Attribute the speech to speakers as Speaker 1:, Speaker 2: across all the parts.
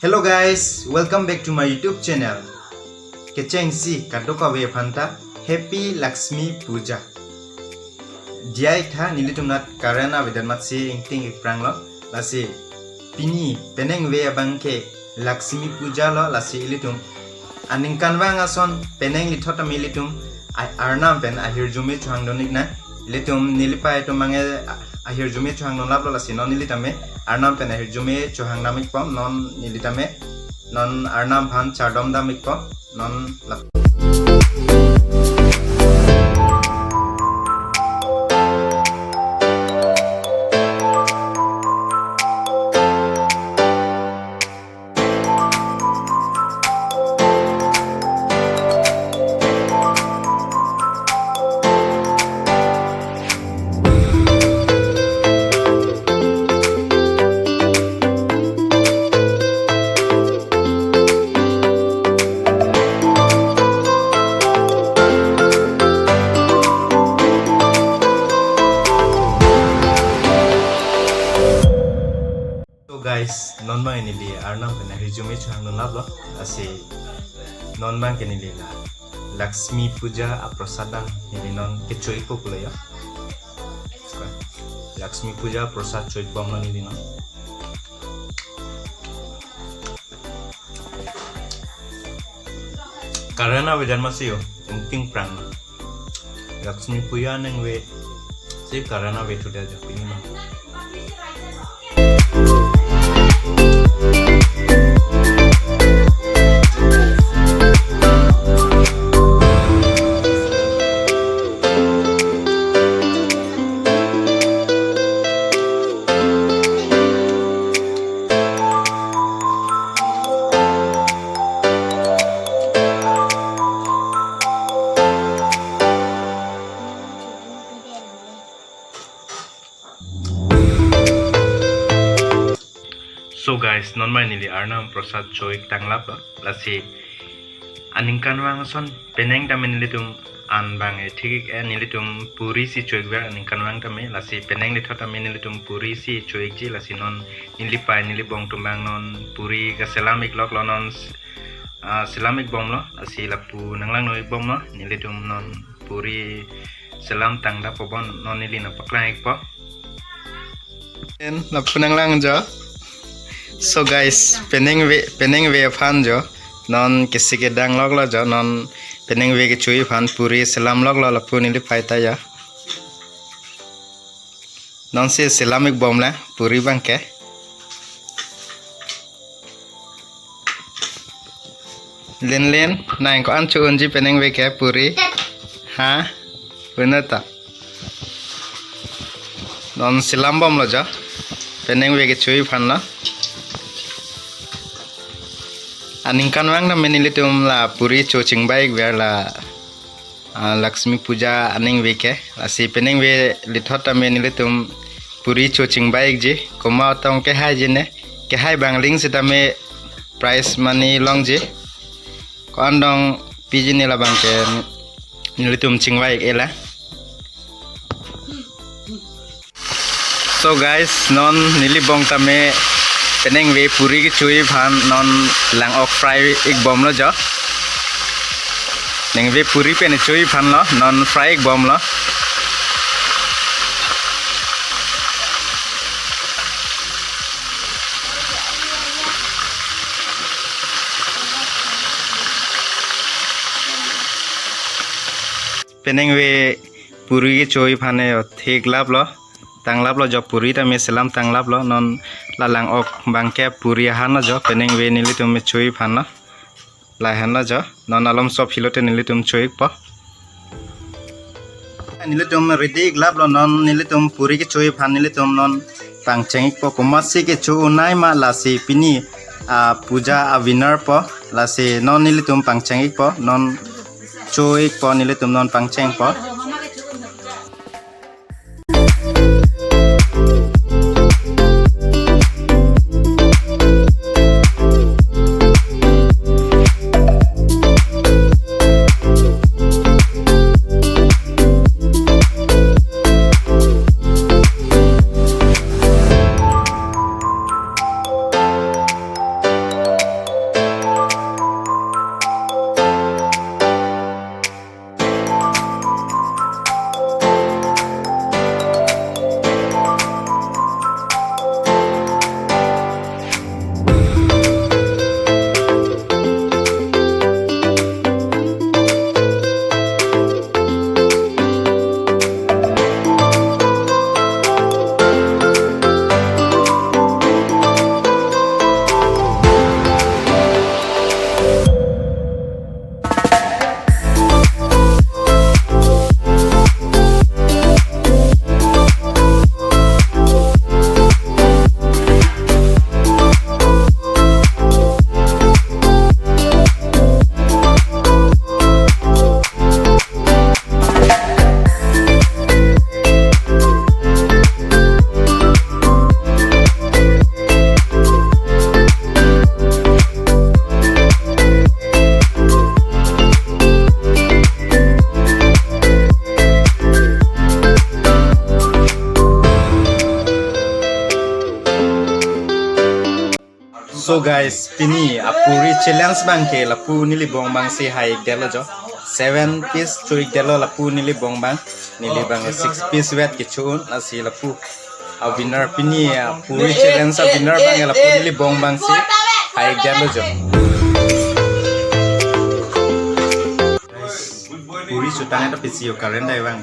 Speaker 1: Hello guys, welcome back to my YouTube channel. Kechengsi kadoka we phanta Happy Lakshmi Puja. Diai tha nilitumnat karana vedanmatsi ingting ipranglo lasi pini peneng we abangke Lakshmi Puja lo lasi ilitum aning kanwang ason peneng lithota militum arnam pen ahir jumi changdonik na ilitum nilipai to mange ahir jumi chuhang non lablo lasi non nilitame arnam pen ahir jumi chuhang namik pom non nilitame non arnam bhan chardom damik pom non lap. Guys, non bang ini dia arnam pena resume chuhang non lablo asi non bang kini dia Lakshmi Puja aprosadang ini non kecoi ko pula ya Lakshmi Puja prasad coit bom non ini non karena wajan masih yo penting prang Lakshmi Puja neng we sih karena we sudah jadi ini non. So guys, non mai nili arnam prasad choik tanglap lasi aningkan wang son peneng dame nilitum an bang thik nilitum puri si choik ber aningkan wang dame lasi peneng li thota nilitum puri si choik ji lasi non nili pai nili bong tumbang non puri ka selamik lok lo non selamik bom lo lasi lapu nanglang noi bom lo nilitum non puri selam tangda pobon non nili na paklang ik po en lapu nanglang jo. So guys, peneng we fan jo non kisi ke dang log lo jo non peneng we ke chui fan puri selam log lo lapu nili paita ya non si selamik bom la puri bangke len nang ko an chu unji peneng we ke puri ha benata non selam bom lo jo peneng we ke chui fan la aningkan wang na menilitum la puri chocing baik biar la Lakshmi Puja aning weke lasi peneng we lithota menilitum puri chocing baik ji koma tong ke hai jine ke hai bangling sita me price money long ji kondong piji nila bangke nilitum ching baik ela. So guys, non nilibong tame peneng we puri ki chui phan non lang ok fry ik bom lo jo neng we puri pen chui phan lo non fry ik bom lo peneng we puri ki chui phan e thik lap lo tanglap lo jo puri ta me selam tanglap lo non lalang ok bangke puri han lo jo peneng we nilitum me chui phan lo la han lo jo non alom so philote nilitum chui po nilitum ready glap lo non nilitum puri ke chui phan nilitum non pangcheng po komasi ke chu unai ma lasi pini puja a winner po lasi non nilitum pangcheng po non chui po nilitum non pangcheng po. So guys, pini apuri challenge bang ke lapu nili bong bang si hai delo jo 7 piece cuy delo lapu nili bong bang 6 piece wet ke chun asi lapu a winner pini apuri challenge a winner bang lapu nili bong bang si hai delo jo puri sutang eta pisio kalenda bang.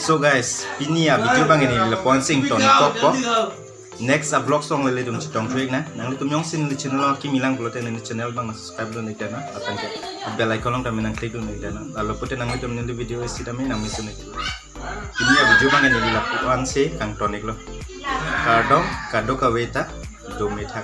Speaker 1: So guys, pini video bang ini lapon sing ton ko next vlog song lele dum chitong twig na nang litum yong sin li channel ki milang blote ni channel bang subscribe do nek dana atang ke bell icon tam nang click do nek dana lalu pute nang litum ni video isi dami nang misu nek ini video bang ni lapuan se kang tonik lo kado ka weta do me thak